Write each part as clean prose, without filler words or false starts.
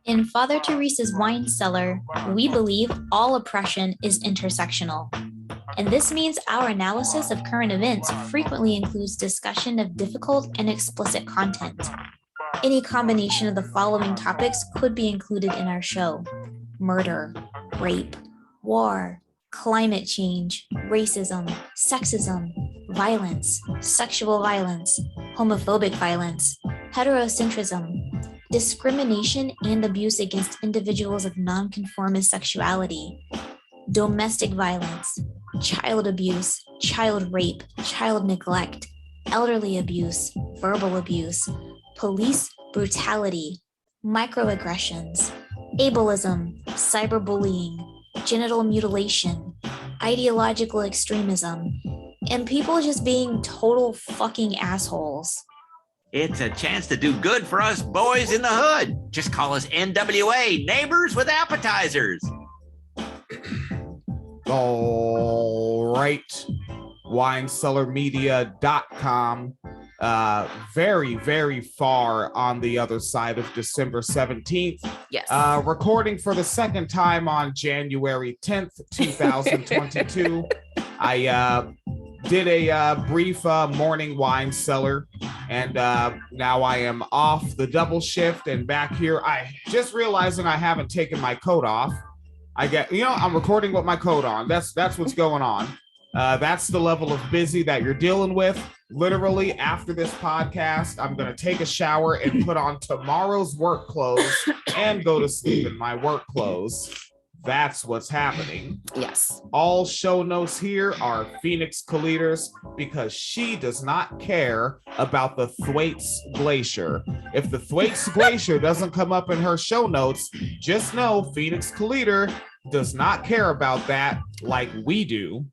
In Father Teresa's wine cellar, we believe all oppression is intersectional. And this means our analysis of current events frequently includes discussion of difficult and explicit content. Any combination of the following topics could be included in our show: murder, rape, war, climate change, racism, sexism, violence, sexual violence, homophobic violence, heterocentrism, discrimination and abuse against individuals of nonconformist sexuality, domestic violence, child abuse, child rape, child neglect, elderly abuse, verbal abuse, police brutality, microaggressions, ableism, cyberbullying, genital mutilation, ideological extremism, and people just being total fucking assholes. It's a chance to do good for us boys in the hood. Just call us NWA, neighbors with appetizers. All right. WineCellarMedia.com. Very, very far on the other side of December 17th. Yes. Recording for the second time on January 10th, 2022. I did a brief morning wine cellar, and now I am off the double shift and back here. I just realizing I haven't taken my coat off. I'm recording with my coat on. That's what's going on. That's the level of busy that you're dealing with. Literally, after this podcast, I'm going to take a shower and put on tomorrow's work clothes and go to sleep in my work clothes. That's what's happening. Yes. All show notes here are Phoenix Calida's because she does not care about the Thwaites Glacier. If the Thwaites Glacier doesn't come up in her show notes, just know Phoenix Calida does not care about that like we do.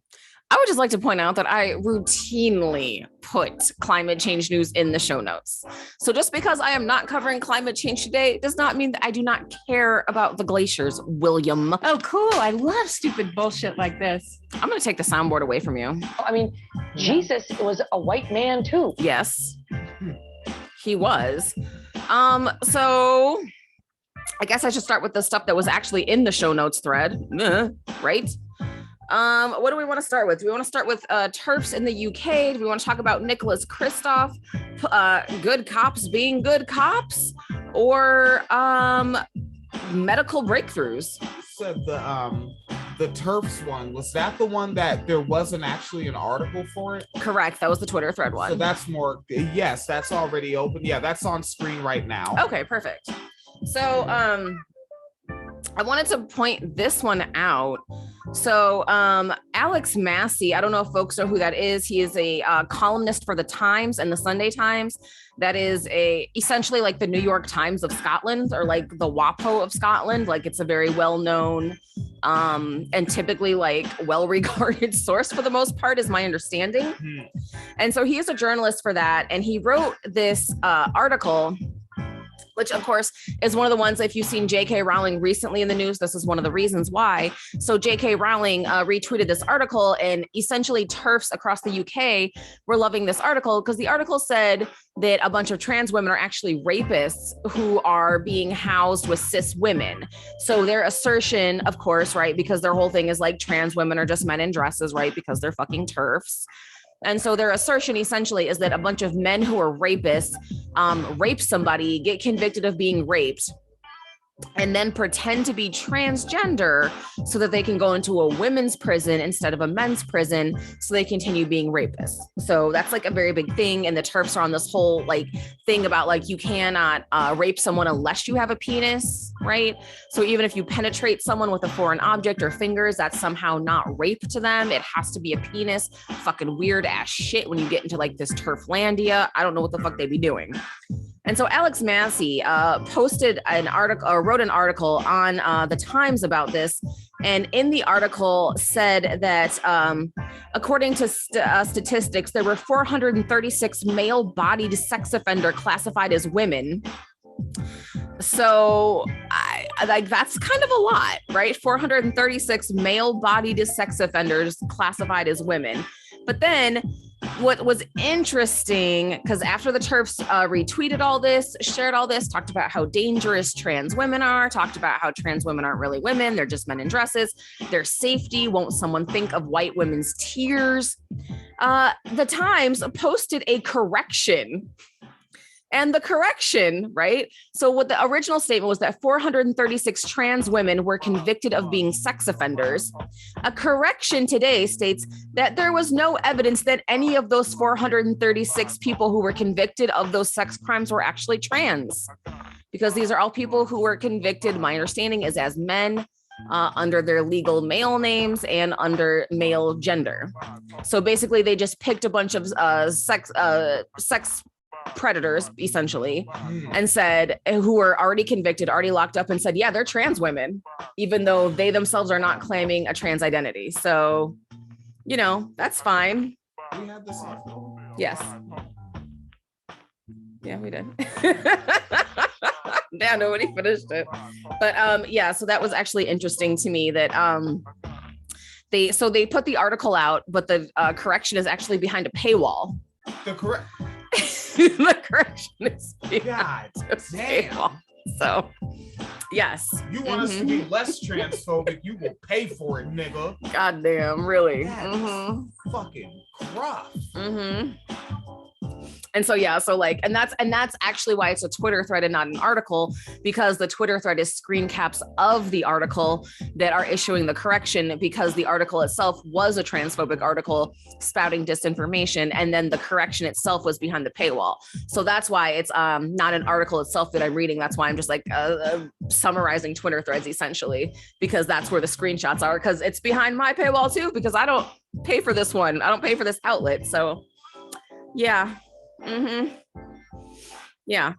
I would just like to point out that I routinely put climate change news in the show notes. So just because I am not covering climate change today does not mean that I do not care about the glaciers, Wiliam. Oh, cool. I love stupid bullshit like this. I'm going to take the soundboard away from you. I mean, Jesus was a white man too. Yes, he was. So I guess I should start with the stuff that was actually in the show notes thread, right? What do we want to start with? Do we want to start with TERFs in the UK? Do we want to talk about Nicholas Kristof, good cops being good cops, or medical breakthroughs? You said the TERFs one, was that the one that there wasn't actually an article for it? Correct. That was the Twitter thread one. So that's more, yes, that's already open. Yeah, that's on screen right now. Okay, perfect. So I wanted to point this one out. So Alex Massey, I don't know if folks know who that is. He is a columnist for the Times and the Sunday Times. That is essentially like the New York Times of Scotland, or like the WAPO of Scotland. Like, it's a very well-known and typically like well-regarded source for the most part, is my understanding. And so he is a journalist for that. And he wrote this article, which of course is one of the ones, if you've seen J.K. Rowling recently in the news, this is one of the reasons why. So J.K. Rowling retweeted this article, and essentially TERFs across the UK were loving this article because the article said that a bunch of trans women are actually rapists who are being housed with cis women. So their assertion, of course, right, because their whole thing is like trans women are just men in dresses, right, because they're fucking TERFs. And so their assertion essentially is that a bunch of men who are rapists rape somebody, get convicted of being raped, and then pretend to be transgender so that they can go into a women's prison instead of a men's prison, so they continue being rapists. So that's like a very big thing. And the TERFs are on this whole like thing about like, you cannot rape someone unless you have a penis, right? So even if you penetrate someone with a foreign object or fingers, that's somehow not rape to them. It has to be a penis. Fucking weird ass shit when you get into like this TERFlandia. I don't know what the fuck they be doing. And so Alex Massey posted an article, or wrote an article on the Times about this. And in the article said that according to statistics, there were 436 male-bodied sex offender classified as women. So I like that's kind of a lot, right? 436 male-bodied sex offenders classified as women. But then what was interesting, because after the TERFs retweeted all this, shared all this, talked about how dangerous trans women are, talked about how trans women aren't really women, they're just men in dresses, their safety, won't someone think of white women's tears? The Times posted a correction. And the correction, right? So what the original statement was that 436 trans women were convicted of being sex offenders. A correction today states that there was no evidence that any of those 436 people who were convicted of those sex crimes were actually trans, because these are all people who were convicted, my understanding is, as men, under their legal male names and under male gender. So basically they just picked a bunch of sex predators essentially and said, who were already convicted, already locked up, and said, yeah, they're trans women, even though they themselves are not claiming a trans identity. So, you know, that's fine. We had this on. Yes. Yeah, we did. Yeah, nobody finished it. But yeah, so that was actually interesting to me that they put the article out, but the correction is actually behind a paywall. The correction is God damn. So, yes. You want us to be less transphobic, you will pay for it, nigga. God damn, really. That's fucking rough. And so, yeah, so like, and that's actually why it's a Twitter thread and not an article, because the Twitter thread is screen caps of the article that are issuing the correction, because the article itself was a transphobic article spouting disinformation. And then the correction itself was behind the paywall. So that's why it's not an article itself that I'm reading. That's why I'm just like summarizing Twitter threads essentially, because that's where the screenshots are, because it's behind my paywall too, because I don't pay for this one. I don't pay for this outlet. So yeah. Yeah.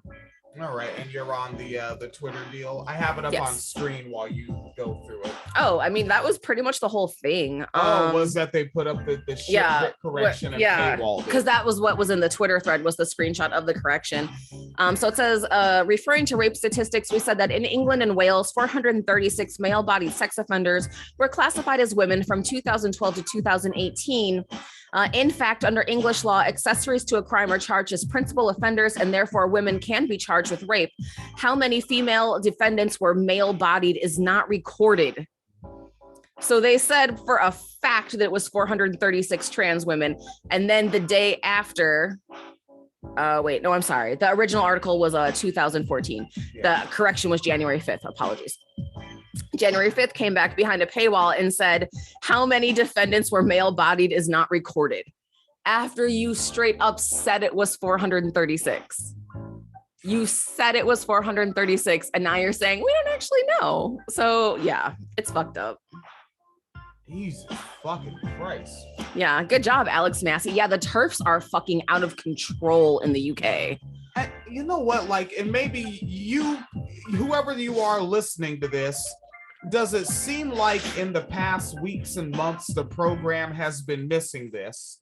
All right, and you're on the Twitter deal. I have it up on screen while you go through it. Oh, I mean, that was pretty much the whole thing. Was that they put up the shit correction and paywall? Because that was what was in the Twitter thread, was the screenshot of the correction. So it says, referring to rape statistics, we said that in England and Wales, 436 male-bodied sex offenders were classified as women from 2012 to 2018. In fact, under English law, accessories to a crime are charged as principal offenders, and therefore women can be charged with rape. How many female defendants were male-bodied is not recorded. So they said for a fact that it was 436 trans women. And then the day after, wait, no, I'm sorry. The original article was 2014. The correction was January 5th. Apologies. January 5th came back behind a paywall and said, how many defendants were male-bodied is not recorded. After you straight up said it was 436. You said it was 436, and now you're saying, we don't actually know. So yeah, it's fucked up. Jesus fucking Christ. Yeah, good job, Alex Massey. Yeah, the TERFs are fucking out of control in the UK. You know what, like, and maybe you, whoever you are listening to this, does it seem like in the past weeks and months the program has been missing this?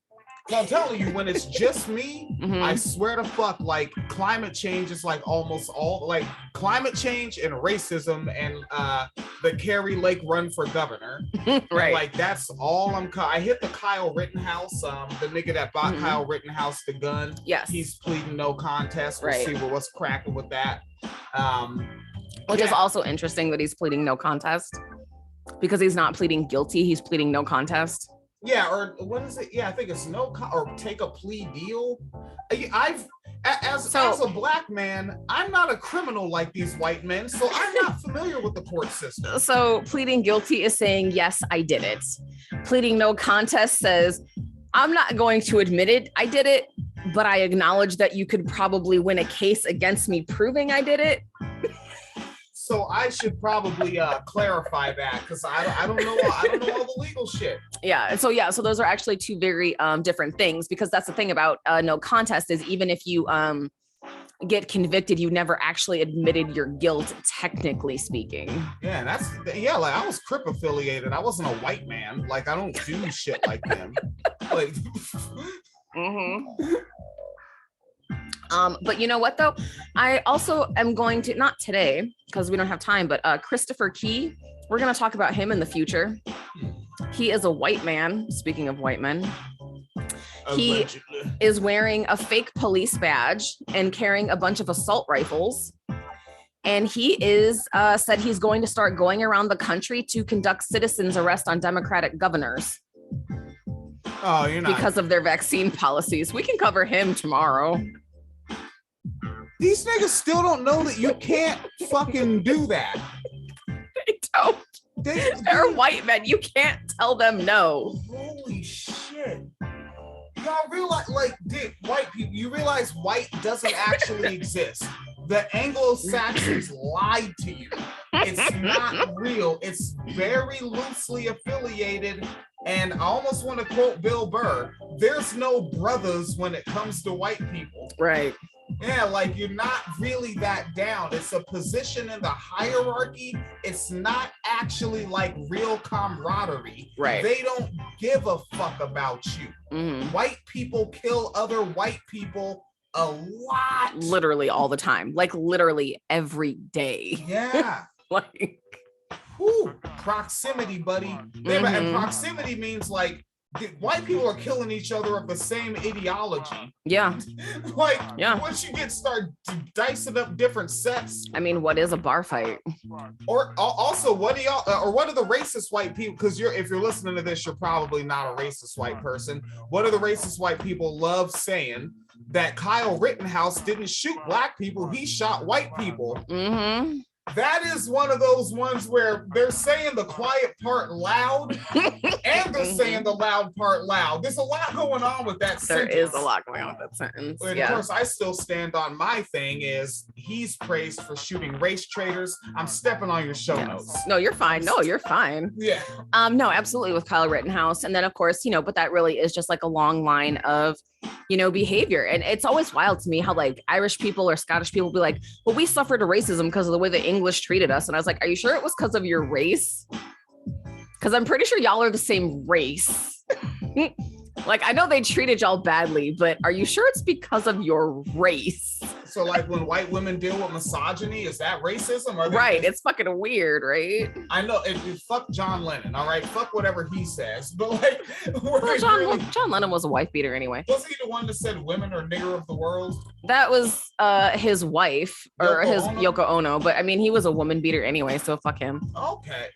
So I'm telling you, when it's just me, I swear to fuck, like, climate change is like almost all, like, climate change and racism and the Carrie Lake run for governor. Right. And, like, that's all I hit the Kyle Rittenhouse, the nigga that bought Kyle Rittenhouse the gun. Yes. He's pleading no contest. We'll see what's cracking with that. Which is also interesting that he's pleading no contest, because he's not pleading guilty. He's pleading no contest. Yeah, or what is it? Yeah, I think it's or take a plea deal. As a black man, I'm not a criminal like these white men, so I'm not familiar with the court system. So pleading guilty is saying, yes, I did it. Pleading no contest says, I'm not going to admit it, I did it, but I acknowledge that you could probably win a case against me proving I did it. So I should probably clarify that, because I don't know all the legal shit. Yeah. So those are actually two very different things, because that's the thing about no contest is even if you get convicted, you never actually admitted your guilt, technically speaking. Yeah, like I was Crip affiliated. I wasn't a white man. Like, I don't do shit like them. Like But you know what though? I also am going to, not today because we don't have time, but Christopher Key, we're going to talk about him in the future. He is a white man. Speaking of white men, he is wearing a fake police badge and carrying a bunch of assault rifles. And he is said he's going to start going around the country to conduct citizens arrest on Democratic governors. Oh, you're not. Because of their vaccine policies. We can cover him tomorrow. These niggas still don't know that you can't fucking do that. They don't. They're white men. You can't tell them no. Holy shit. Y'all realize, like, white people, you realize white doesn't actually exist. The Anglo-Saxons lied to you. It's not real. It's very loosely affiliated. And I almost want to quote Bill Burr, there's no brothers when it comes to white people. Right. Yeah, like you're not really that down. It's a position in the hierarchy. It's not actually like real camaraderie. Right. They don't give a fuck about you. Mm-hmm. White people kill other white people a lot. Literally all the time. Like literally every day. Yeah. Like whew, proximity, buddy. Mm-hmm. And proximity means like white people are killing each other of the same ideology. Yeah. Like, yeah. Once you start dicing up different sets. I mean, what is a bar fight? Or also, what do y'all, or what are the racist white people? Because if you're listening to this, you're probably not a racist white person. What are the racist white people love saying? That Kyle Rittenhouse didn't shoot black people, he shot white people. Mm-hmm. That is one of those ones where they're saying the quiet part loud and they're saying the loud part loud. There's a lot going on with that sentence. There is a lot going on with that sentence. And of course, I still stand on my thing is he's praised for shooting race traitors. I'm stepping on your show notes. No, you're fine. No, you're fine. Yeah. No, absolutely with Kyle Rittenhouse. And then of course, but that really is just like a long line of behavior. And it's always wild to me how like Irish people or Scottish people be like, well, we suffered a racism because of the way the English treated us. And I was like, are you sure it was because of your race? Because I'm pretty sure y'all are the same race. Like, I know they treated y'all badly, but are you sure it's because of your race? So like when white women deal with misogyny, is that racism? Or right. It's fucking weird, right? I know. Fuck John Lennon, all right? Fuck whatever he says. But like, well, John Lennon was a wife beater anyway. Was he the one that said women are nigger of the world? That was his wife or Yoko Ono. But I mean, he was a woman beater anyway, so fuck him. Okay.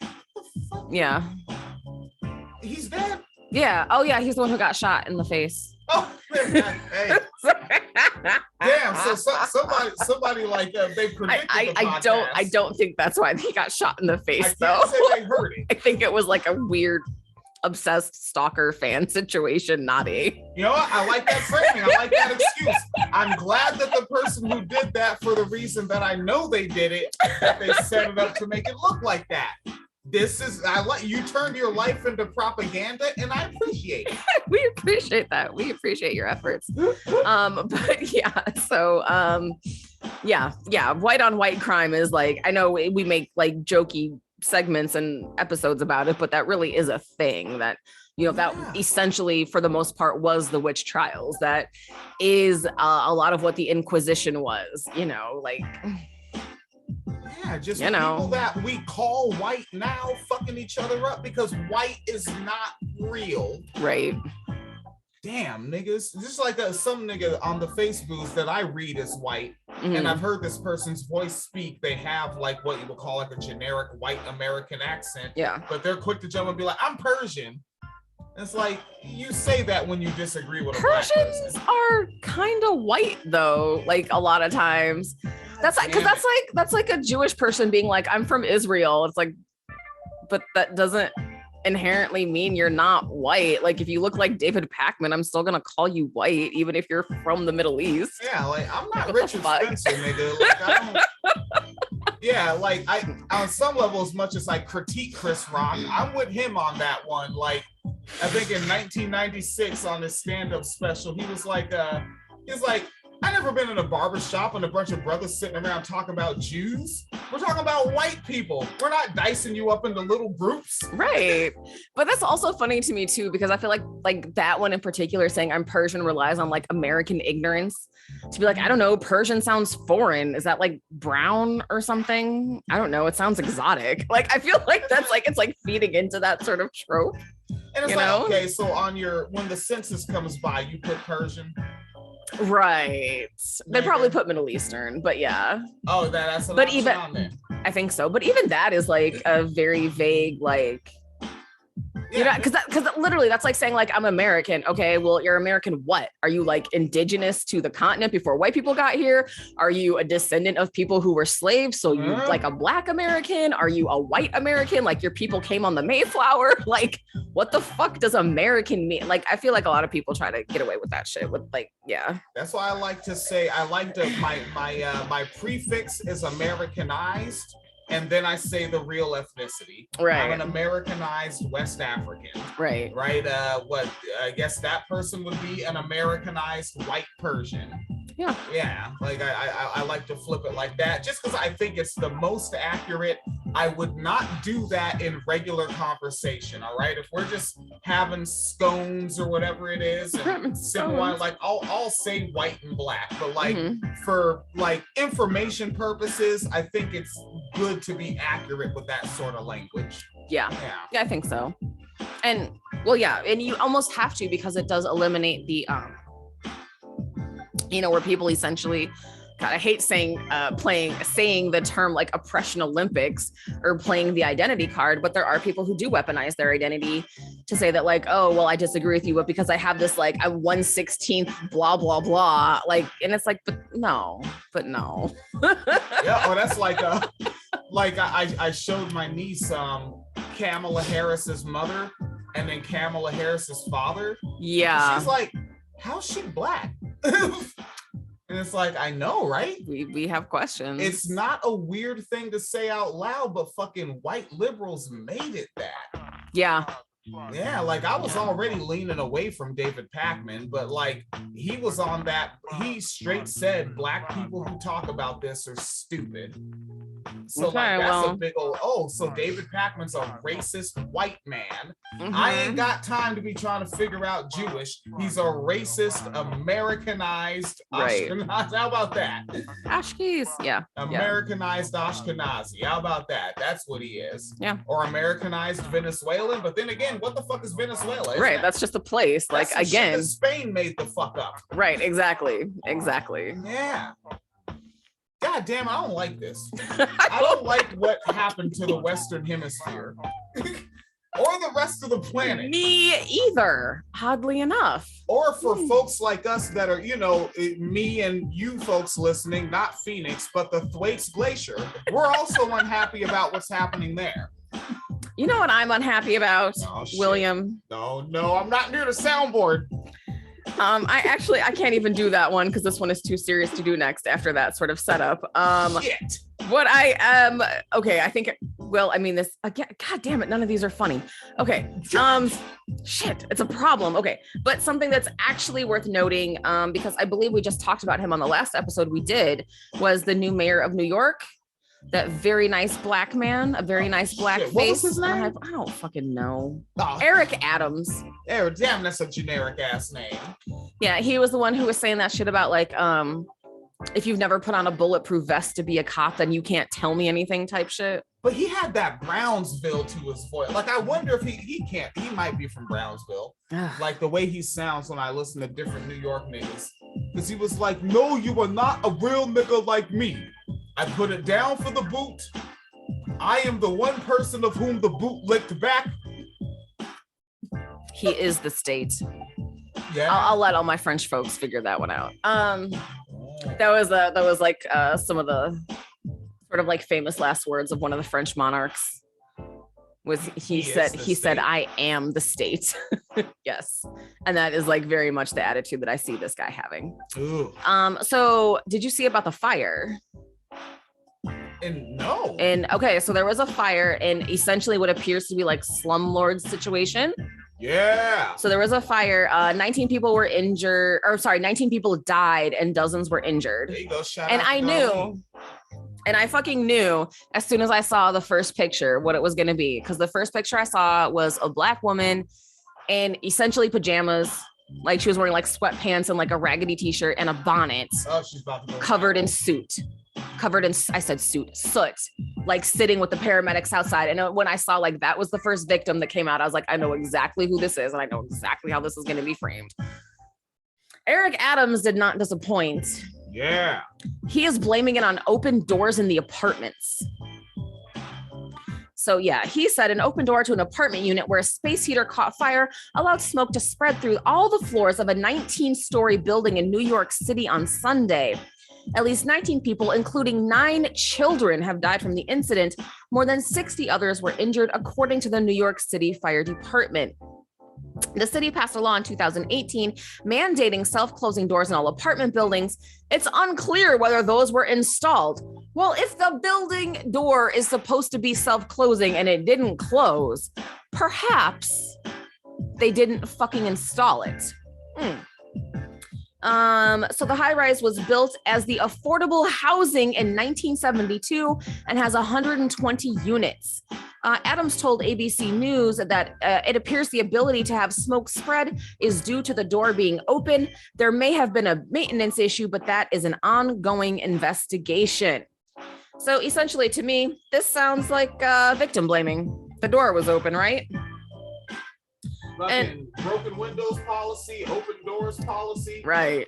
Yeah. He's dead? Yeah. Oh yeah, he's the one who got shot in the face. Oh, hey. Damn. So somebody like they predicted I don't think that's why he got shot in the face though. Say they heard it. I think it was like a weird obsessed stalker fan situation, not a. You know what? I like that framing. I like that excuse. I'm glad that the person who did that for the reason that I know they did it, that they set it up to make it look like that. I like you turned your life into propaganda and I appreciate it. We appreciate that. We appreciate your efforts. But yeah, so yeah, white on white crime is like, I know we make like jokey segments and episodes about it, but that really is a thing that that essentially for the most part was the witch trials. That is a lot of what the Inquisition was, like. Yeah, just people that we call white now fucking each other up because white is not real. Right. Damn, niggas. Just like some nigga on the Facebook that I read is white. Mm-hmm. And I've heard this person's voice speak. They have like what you would call like a generic white American accent. Yeah. But they're quick to jump and be like, I'm Persian. It's like you say that when you disagree with a Persians black person. Are kind of white though, like a lot of times. That's like because that's like a Jewish person being like, I'm from Israel. It's like, but that doesn't inherently mean you're not white. Like if you look like David Pacman, I'm still gonna call you white, even if you're from the Middle East. Yeah, like I'm not Richard Spencer, nigga. Like I don't. Yeah, like I on some level, as much as I critique Chris Rock, I'm with him on that one. Like I think in 1996 on his stand-up special, he was like, I never been in a barber shop and a bunch of brothers sitting around talking about Jews. We're talking about white people. We're not dicing you up into little groups. Right. But that's also funny to me too, because I feel like that one in particular saying I'm Persian relies on like American ignorance to be like, I don't know, Persian sounds foreign. Is that like brown or something? I don't know. It sounds exotic. Like, I feel like that's like, it's like feeding into that sort of trope. And it's like, okay, so when the census comes by, you put Persian. Right. They probably put Middle Eastern, but yeah. Oh, that's but even I think so. But even that is like a very vague, like, you know, because literally that's like saying like I'm American. Okay, well, you're American. What are you, like indigenous to the continent before white people got here? Are you a descendant of people who were slaves? So you like a Black American? Are you a white American? Like your people came on the Mayflower? Like what the fuck does American mean? Like I feel like a lot of people try to get away with that shit. With like, yeah. That's why I like to say my prefix is Americanized. And then I say the real ethnicity. Right. I'm an Americanized West African. Right. Right. What I guess that person would be an Americanized white Persian. Yeah. Yeah. Like I like to flip it like that just because I think it's the most accurate. I would not do that in regular conversation. All right. If we're just having scones or whatever it is, and simple, like I'll say white and black, but like for like information purposes, I think it's good to be accurate with that sort of language. Yeah, I think so. And well, yeah, and you almost have to, because it does eliminate the you know, where people essentially, God, I hate saying the term like oppression Olympics or playing the identity card, but there are people who do weaponize their identity to say that like, oh, well, I disagree with you, but because I have this like a 1/16 blah blah blah, like, and it's like, but no. Yeah, or that's like I showed my niece Kamala Harris's mother and then Kamala Harris's father. Yeah, she's like, how's she Black? And it's like, I know, right? We have questions. It's not a weird thing to say out loud, but fucking white liberals made it that. Yeah. Yeah, like I was already leaning away from David Pakman, but like he was on that. He straight said Black people who talk about this are stupid. So like that's a big old, so David Pakman's a racist white man. I ain't got time to be trying to figure out Jewish. He's a racist, Americanized Ashkenazi. How about that? Ashkenazi, yeah. Americanized Ashkenazi. How about that? That's what he is. Yeah. Or Americanized Venezuelan. But then again, what the fuck is Venezuela? Right, that's just a place. Like again, Spain made the fuck up. Right, exactly. Yeah. God damn, I don't like this. I don't like what happened to the Western Hemisphere or the rest of the planet. Me either, oddly enough. Or for folks like us that are, you know, me and you folks listening, not Phoenix, but the Thwaites Glacier. We're also unhappy about what's happening there. You know what I'm unhappy about, Wiliam? No, I'm not near the soundboard. I can't even do that one because this one is too serious to do next after that sort of setup. Shit. What I am, okay, I think, well, I mean, this, again, God damn it, none of these are funny. Okay, shit, it's a problem. Okay, but something that's actually worth noting, because I believe we just talked about him on the last episode we did, was the new mayor of New York. That very nice Black man, a very nice Black face. What was his name? I don't fucking know. Eric Adams. Damn, that's a generic ass name. Yeah, he was the one who was saying that shit about like, if you've never put on a bulletproof vest to be a cop, then you can't tell me anything type shit. But he had that Brownsville to his voice. Like, I wonder if he might be from Brownsville. Like the way he sounds when I listen to different New York niggas. Because he was like, no, you are not a real nigga like me. I put it down for the boot. I am the one person of whom the boot licked back. He is the state. Yeah. I'll let all my French folks figure that one out. That was like some of the sort of like famous last words of one of the French monarchs. He said, I am the state. Yes. And that is like very much the attitude that I see this guy having. Ooh. So did you see about the fire? No. And okay, so there was a fire in essentially what appears to be like slumlord situation. Yeah. So there was a fire. 19 people were injured, or sorry, 19 people died and dozens were injured. There you go. Shout And out to I Darlene. knew, and I fucking knew as soon as I saw the first picture what it was going to be. Because the first picture I saw was a Black woman in essentially pajamas. Like she was wearing like sweatpants and like a raggedy t-shirt and a bonnet, Oh, she's about to go. covered in soot. I said soot, soot, like sitting with the paramedics outside. And when I saw like that was the first victim that came out, I was like, I know exactly who this is and I know exactly how this is going to be framed. Eric Adams did not disappoint. Yeah. He is blaming it on open doors in the apartments. So yeah, he said an open door to an apartment unit where a space heater caught fire allowed smoke to spread through all the floors of a 19-story building in New York City on Sunday. At least 19 people, including 9 children, have died from the incident. More than 60 others were injured, according to the New York City Fire Department. The city passed a law in 2018 mandating self-closing doors in all apartment buildings. It's unclear whether those were installed. Well, if the building door is supposed to be self-closing and it didn't close, perhaps they didn't fucking install it. So the high rise was built as the affordable housing in 1972 and has 120 units. Adams told ABC News that it appears the ability to have smoke spread is due to the door being open. There may have been a maintenance issue, but that is an ongoing investigation. So essentially, to me, this sounds like victim blaming. The door was open, right? Fucking broken windows policy, open doors policy. Right.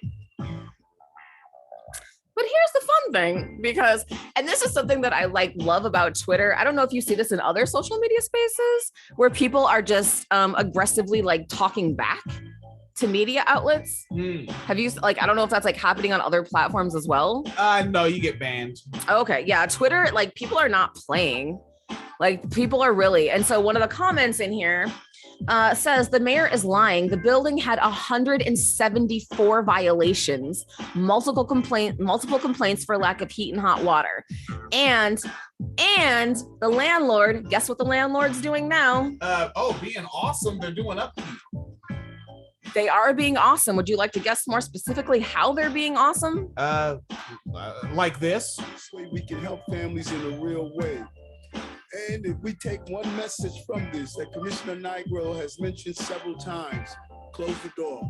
But here's the fun thing, because, and this is something that I love about Twitter. I don't know if you see this in other social media spaces where people are just aggressively talking back to media outlets. Have you I don't know if that's happening on other platforms as well. No, you get banned. Okay. Yeah. Twitter, people are not playing. People are really. And so one of the comments in here says the mayor is lying. The building had 174 violations, multiple complaints for lack of heat and hot water. And the landlord, guess what the landlord's doing now? Being awesome. They're doing upkeep. They are being awesome. Would you like to guess more specifically how they're being awesome? Like this. This way we can help families in a real way. And if we take one message from this that Commissioner Nigro has mentioned several times, close the door.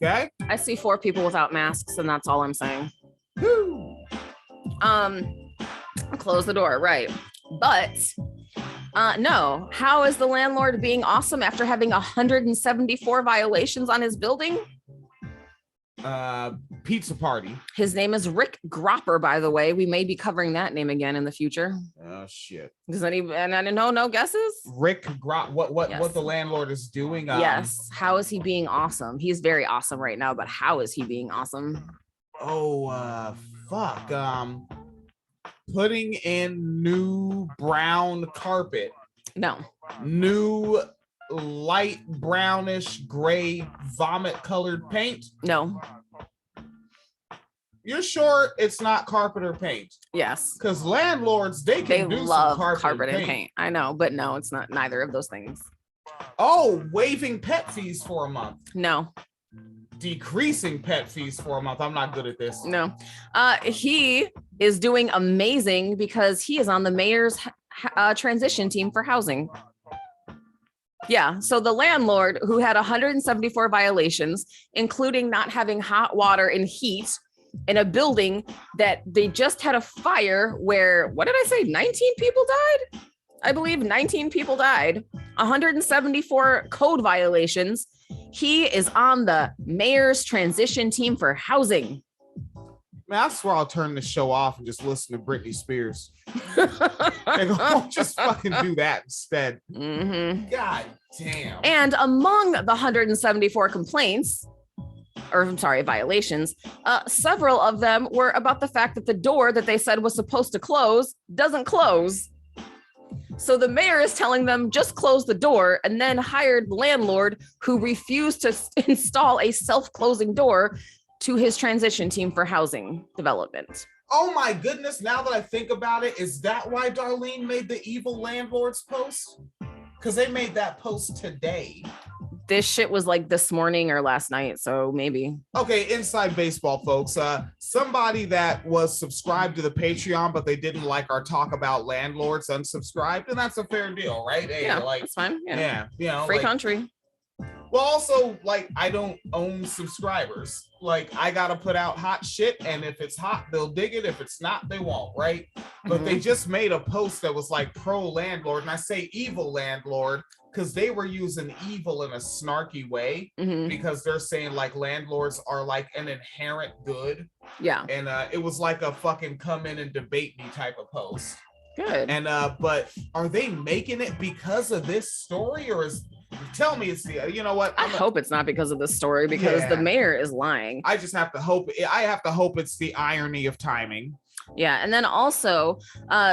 Okay. I see 4 people without masks, and that's all I'm saying. Woo. Close the door, right? But no, how is the landlord being awesome after having 174 violations on his building? Pizza party. His name is Rick Gropper, by the way. We may be covering that name again in the future. Oh shit. Does no guesses? Rick Grop. What Yes. the landlord is doing? Yes. How is he being awesome? He's very awesome right now, but how is he being awesome? Fuck. Putting in new brown carpet. No. New light brownish gray vomit colored paint. No. You're sure it's not carpet or paint? Yes. Because landlords, they They can do love some carpet and paint. I know, but no, it's not neither of those things. Oh, waiving pet fees for a month. No. Decreasing pet fees for a month. I'm not good at this. No. He is doing amazing because he is on the mayor's transition team for housing. Yeah. So the landlord who had 174 violations, including not having hot water and heat in a building that they just had a fire where, what did I say? 19 people died? I believe 19 people died. 174 code violations. He is on the mayor's transition team for housing. Man, I swear I'll turn the show off and just listen to Britney Spears. I'll just fucking do that instead. Mm-hmm. God damn. And among the 174 complaints, or I'm sorry, violations, several of them were about the fact that the door that they said was supposed to close doesn't close. So the mayor is telling them just close the door, and then hired the landlord who refused to install a self-closing door to his transition team for housing development. Oh my goodness, now that I think about it, is that why Darlene made the evil landlords post? Because they made that post today. This shit was like this morning or last night, so maybe. Okay, inside baseball, folks. Somebody that was subscribed to the Patreon, but they didn't like our talk about landlords, unsubscribed, and that's a fair deal, right? Hey, Yeah, like that's fine. Yeah, you know, free like, country. well, also, like, I don't own subscribers. Like, I gotta put out hot shit, and if it's hot, they'll dig it. If it's not, they won't, right? But they just made a post that was like pro landlord, and I say evil landlord because they were using evil in a snarky way, because they're saying like landlords are like an inherent good. Yeah. And it was like a fucking come in and debate me type of post. Good. And but are they making it because of this story, or is, tell me it's the, you know what? I hope it's not because of this story, because the mayor is lying. I just have to hope. I have to hope it's the irony of timing. Yeah, and then also,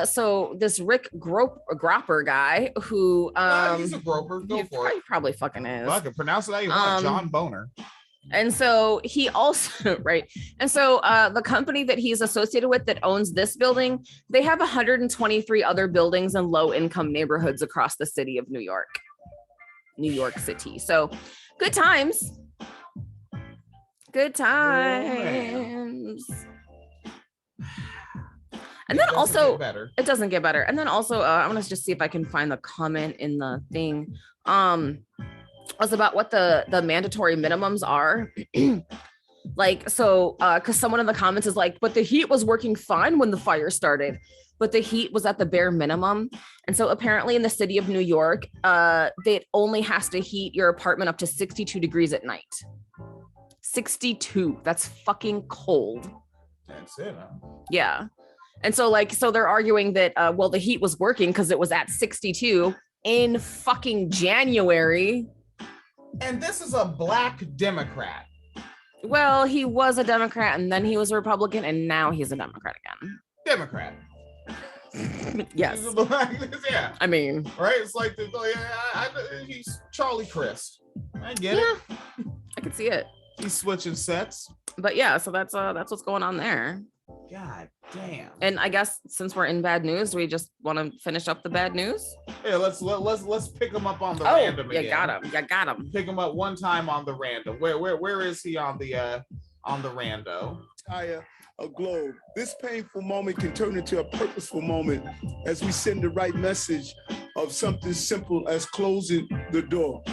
so this Rick Gropper guy who he's a groper. Go for it. Probably fucking is. I can pronounce it how you want. John Boner. And so he also, right. And so the company that he's associated with that owns this building, they have 123 other buildings in low income neighborhoods across the city of New York City. So good times. Good times. And then also, it doesn't get better. And then also, I want to just see if I can find the comment in the thing. Was about what the mandatory minimums are. Like, so, because someone in the comments is like, but the heat was working fine when the fire started, but the heat was at the bare minimum. And so apparently in the city of New York, it only has to heat your apartment up to 62 degrees at night. 62. That's fucking cold. That's it. Yeah. And so so they're arguing that, well, the heat was working because it was at 62 in fucking January. And this is a black Democrat. Well, he was a Democrat and then he was a Republican and now he's a Democrat again. Democrat. Yes. Yeah. I mean, right? It's like he's Charlie Crist. I get it. I can see it. He's switching sets. But yeah, so that's what's going on there. God damn. And I guess since we're in bad news, do we just want to finish up the bad news? Yeah, let's pick him up on the random again. You got him. Pick him up one time on the random. Where is he on the rando? A globe. This painful moment can turn into a purposeful moment as we send the right message of something simple as closing the door.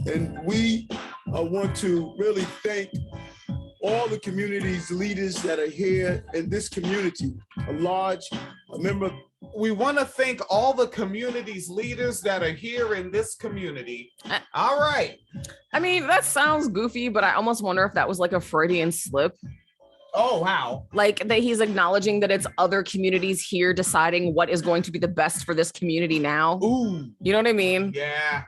And we want to really thank all the community's leaders that are here in this community. We want to thank all the community's leaders that are here in this community. All right. I mean, that sounds goofy, but I almost wonder if that was like a Freudian slip. Oh, wow. Like that he's acknowledging that it's other communities here deciding what is going to be the best for this community now. Ooh. You know what I mean? Yeah.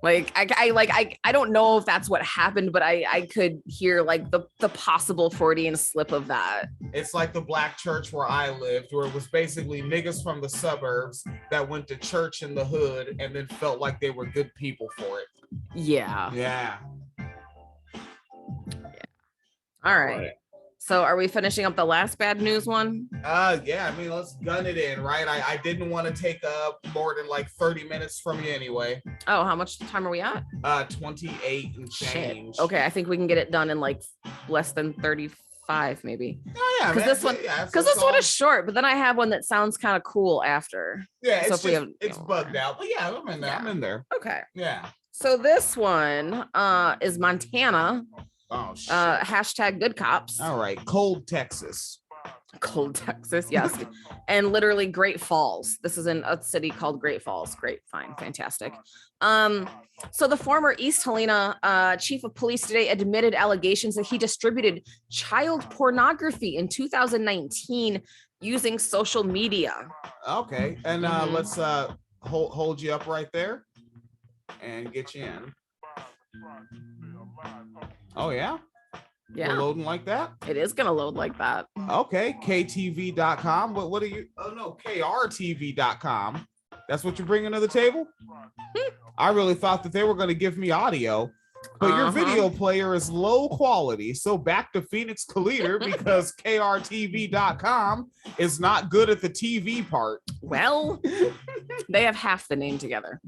Like I don't know if that's what happened, but I could hear like the possible Freudian slip of that. It's like the black church where I lived, where it was basically niggas from the suburbs that went to church in the hood and then felt like they were good people for it. Yeah. Yeah. All right. So are we finishing up the last bad news one? Yeah, I mean, let's gun it in, right? I didn't want to take more than like 30 minutes from you anyway. Oh, how much time are we at? 28 and change. Shit. Okay, I think we can get it done in like less than 35 maybe. Oh yeah, because this one is short, but then I have one that sounds kind of cool after. Yeah, so it's bugged out, but yeah, I'm in there. Yeah. I'm in there. Okay. Yeah. So this one is Montana. Oh, shit. Hashtag good cops. All right. Cold Texas, yes. And literally Great Falls. This is in a city called Great Falls. Great, fine, fantastic. So the former East Helena chief of police today admitted allegations that he distributed child pornography in 2019 using social media. Okay. And let's hold you up right there and get you in. Oh, yeah? Yeah. We're loading like that? It is going to load like that. Okay. KTV.com. What are you? Oh, no. KRTV.com. That's what you're bringing to the table? I really thought that they were going to give me audio, but your video player is low quality. So back to Phoenix Calida because KRTV.com is not good at the TV part. Well, they have half the name together.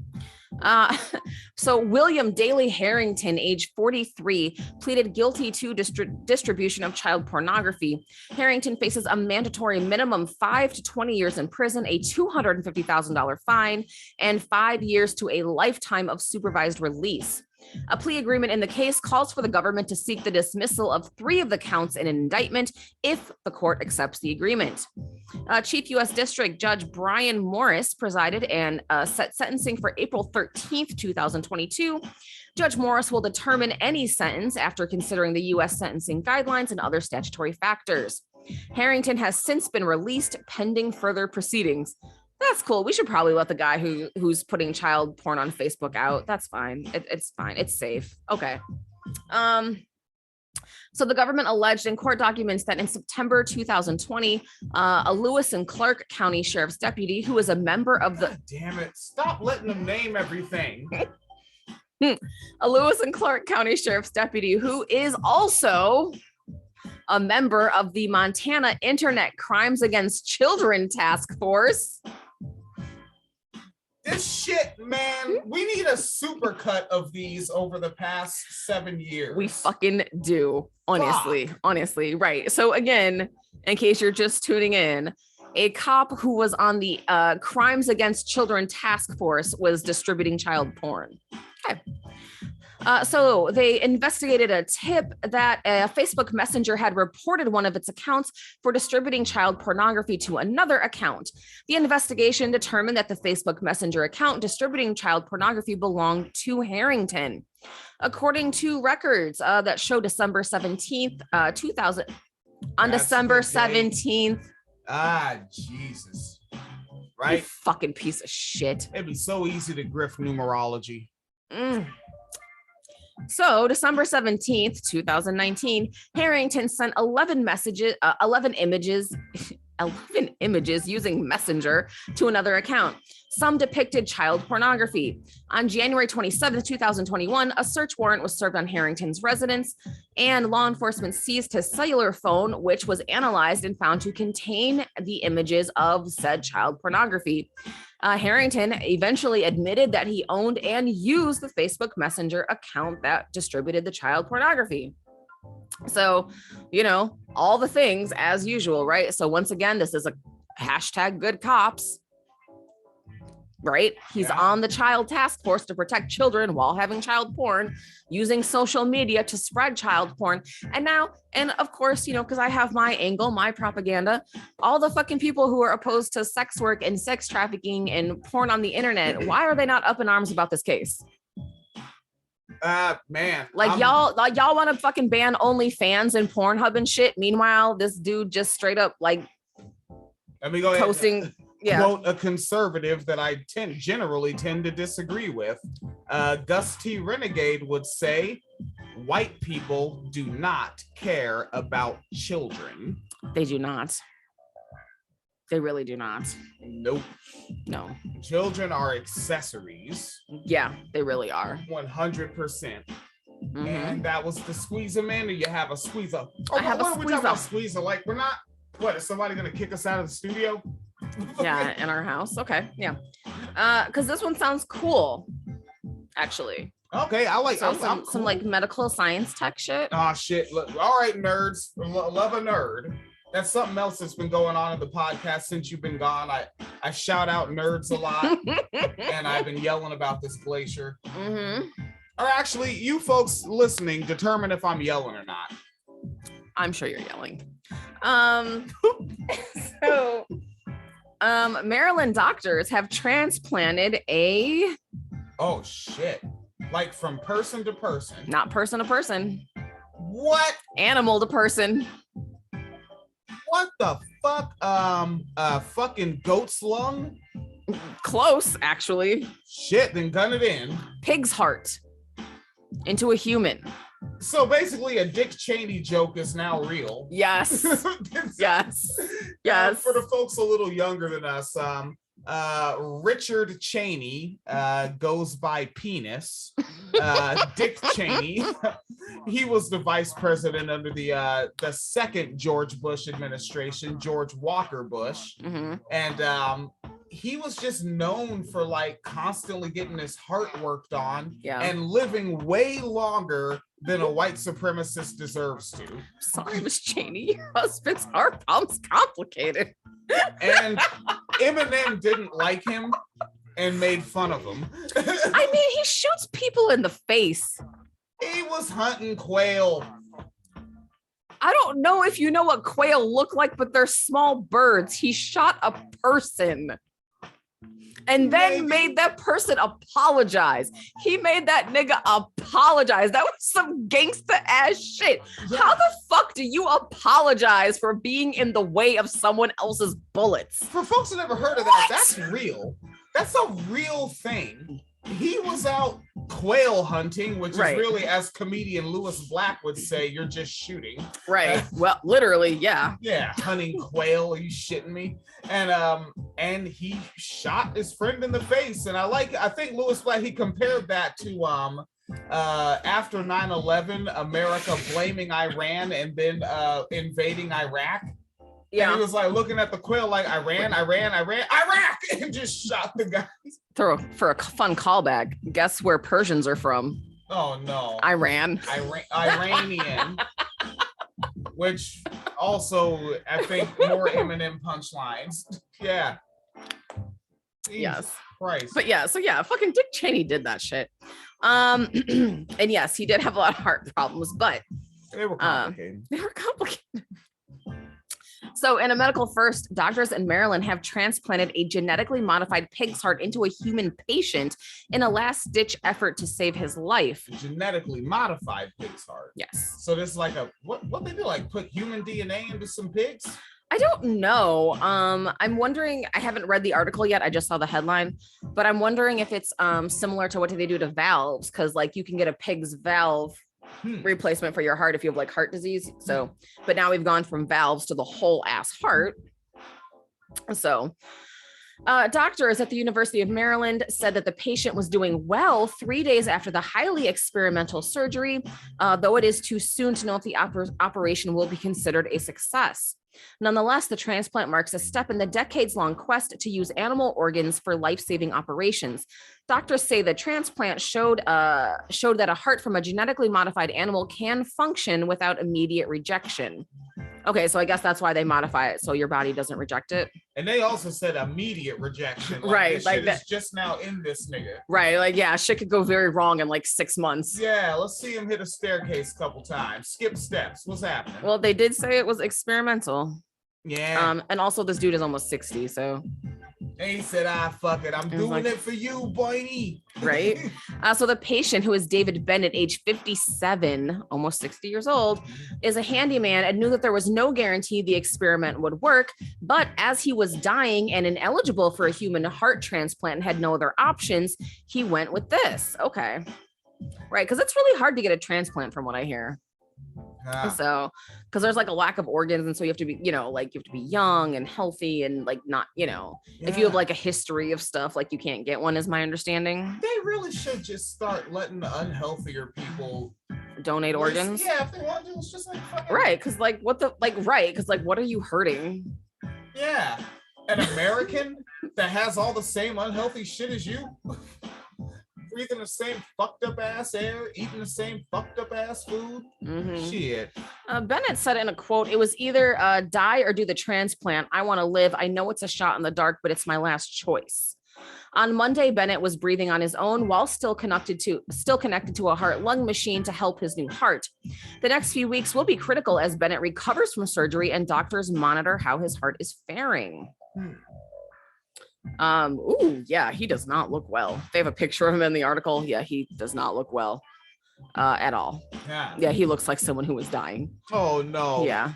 So William Daley Harrington, age 43, pleaded guilty to distribution of child pornography. Harrington faces a mandatory minimum 5 to 20 years in prison, a $250,000 fine, and 5 years to a lifetime of supervised release. A plea agreement in the case calls for the government to seek the dismissal of 3 of the counts in an indictment if the court accepts the agreement. Chief U.S. District Judge Brian Morris presided and set sentencing for April 13th, 2022. Judge Morris will determine any sentence after considering the U.S. sentencing guidelines and other statutory factors. Harrington has since been released pending further proceedings. That's cool. We should probably let the guy who's putting child porn on Facebook out. That's fine. It's fine. It's safe. Okay. So the government alleged in court documents that in September 2020, a Lewis and Clark County Sheriff's deputy who was a member of the... God damn it. Stop letting them name everything. A Lewis and Clark County Sheriff's deputy who is also a member of the Montana Internet Crimes Against Children Task Force. This shit, man, we need a supercut of these over the past 7 years. We fucking do, honestly, right. So again, in case you're just tuning in, a cop who was on the Crimes Against Children Task Force was distributing child porn. Okay. So they investigated a tip that a Facebook Messenger had reported one of its accounts for distributing child pornography to another account. The investigation determined that the Facebook Messenger account distributing child pornography belonged to Harrington. According to records that show December 17th, 2000, on That's December the day. 17th. Ah, Jesus. You Right? fucking piece of shit. It'd be so easy to grift numerology. So December 17th, 2019, Harrington sent 11 images using Messenger to another account. Some depicted child pornography. On January 27th, 2021, a search warrant was served on Harrington's residence, and law enforcement seized his cellular phone, which was analyzed and found to contain the images of said child pornography. Harrington eventually admitted that he owned and used the Facebook Messenger account that distributed the child pornography. So, all the things as usual, right? So once again, this is a hashtag good cops, right? He's on the child task force to protect children while having child porn, using social media to spread child porn. And of course, because I have my angle, my propaganda, all the fucking people who are opposed to sex work and sex trafficking and porn on the internet, why are they not up in arms about this case? Man. Y'all want to fucking ban OnlyFans and Pornhub and shit. Meanwhile, this dude just straight up Let me go ahead. posting... Quote a conservative that I generally tend to disagree with. Gus T. Renegade would say, white people do not care about children. They do not. They really do not. Nope. No. Children are accessories. Yeah, they really are. 100%. And that was the squeeze them in, or you have a squeezer. I have a squeezer. Squeezer. Like, we're not, what, is somebody going to kick us out of the studio? Yeah, in our house. Okay, yeah. Because this one sounds cool, actually. Okay, I like some cool. like medical science tech shit. Oh shit! Look, all right, nerds. Love a nerd. That's something else that's been going on in the podcast since you've been gone. I shout out nerds a lot, and I've been yelling about this glacier. Or actually, you folks listening determine if I'm yelling or not. I'm sure you're yelling. Maryland doctors have transplanted a... Oh, shit. Like from person to person? Not person to person. What? Animal to person. What the fuck? Fucking goat's lung? Close, actually. Shit, then gun it in. Pig's heart into a human. So basically a Dick Cheney joke is now real. Yes. Yes. Yes. For the folks a little younger than us, Richard Cheney goes by Penis. Dick Cheney, he was the vice president under the second George Bush administration, George Walker Bush. And he was just known for like constantly getting his heart worked on Yeah. and living way longer than a white supremacist deserves to. Sorry, Miss Cheney, your husband's heart pump's complicated. And Eminem didn't like him and made fun of him. I mean, he shoots people in the face. He was hunting quail. I don't know if you know what quail look like, but they're small birds. He shot a person and then made that person apologize. He made that nigga apologize. That was some gangsta ass shit. Yeah. How the fuck do you apologize for being in the way of someone else's bullets? For folks who never heard of that, that's real. That's a real thing. He was out quail hunting, which Right. is really, as comedian Lewis Black would say, you're just shooting. Right. Well, literally, yeah. Yeah, hunting quail. Are you shitting me? And he shot his friend in the face. And I think Lewis Black, he compared that to after 9/11, America blaming Iran and then invading Iraq. Yeah. And he was like looking at the quail like Iran, Iraq, and just shot the guy. For a fun callback, guess where Persians are from? Oh no. Iran. Iranian. Which also, I think, more Eminem punchlines. Yeah. Jesus Yes. Christ. But yeah, so yeah, fucking Dick Cheney did that shit. And yes, he did have a lot of heart problems, but They were complicated. they were complicated. So in a medical first, doctors in Maryland have transplanted a genetically modified pig's heart into a human patient in a last-ditch effort to save his life. Genetically modified pig's heart. Yes. So this is like what they do, like put human DNA into some pigs? I don't know. I'm wondering, I haven't read the article yet. I just saw the headline, but I'm wondering if it's similar to what do they do to valves? Because like you can get a pig's valve replacement for your heart if you have like heart disease. So, but now we've gone from valves to the whole ass heart. So doctors at the University of Maryland said that the patient was doing well 3 days after the highly experimental surgery, though it is too soon to know if the operation will be considered a success. Nonetheless, the transplant marks a step in the decades-long quest to use animal organs for life-saving operations. Doctors say the transplant showed that a heart from a genetically modified animal can function without immediate rejection. Okay, so I guess that's why they modify it, so your body doesn't reject it. And they also said immediate rejection. Right, This like shit that- is just now in this nigga. Right, like, yeah, shit could go very wrong in like 6 months. Yeah, let's see him hit a staircase a couple times. Skip steps. What's happening? Well, they did say it was experimental. Yeah. And also this dude is almost 60, so. And he said, fuck it. I'm was doing like- it for you, boy. Right. So the patient, who is David Bennett, age 57, almost 60 years old, is a handyman and knew that there was no guarantee the experiment would work. But as he was dying and ineligible for a human heart transplant and had no other options, he went with this. Okay. Right. Because it's really hard to get a transplant from what I hear. So, because there's like a lack of organs. And so you have to be, like you have to be young and healthy and like not, if you have like a history of stuff, like you can't get one is my understanding. They really should just start letting the unhealthier people Donate organs. Yeah, if they want to, it's just like fucking. Right. Because like what the, like, right. Because like, what are you hurting? Yeah. An American that has all the same unhealthy shit as you. Breathing the same fucked up ass air, eating the same fucked up ass food. Shit. Bennett said in a quote, "It was either die or do the transplant. I want to live. I know it's a shot in the dark, but it's my last choice." On Monday, Bennett was breathing on his own while still connected to a heart-lung machine to help his new heart. The next few weeks will be critical as Bennett recovers from surgery and doctors monitor how his heart is faring. Yeah, he does not look well. They have a picture of him in the article. Yeah, he does not look well at all. Yeah, he looks like someone who was dying. Oh no. Yeah.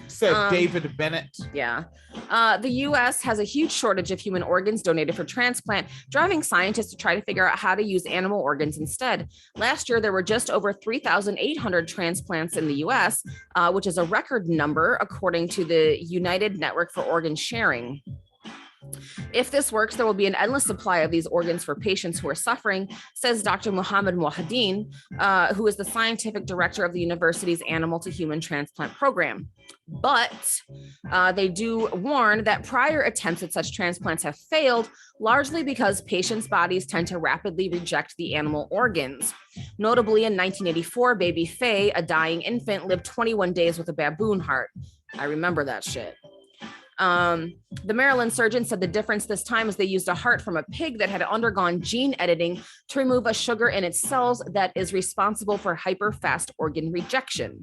Said David Bennett. Yeah. The US has a huge shortage of human organs donated for transplant, driving scientists to try to figure out how to use animal organs instead. Last year, there were just over 3,800 transplants in the US, which is a record number according to the United Network for Organ Sharing. If this works, there will be an endless supply of these organs for patients who are suffering, says Dr. Muhammad Mohadeen, who is the scientific director of the university's animal to human transplant program. But they do warn that prior attempts at such transplants have failed, largely because patients' bodies tend to rapidly reject the animal organs. Notably, in 1984, baby Faye, a dying infant, lived 21 days with a baboon heart. I remember that shit. The Maryland surgeon said the difference this time is they used a heart from a pig that had undergone gene editing to remove a sugar in its cells that is responsible for hyperfast organ rejection.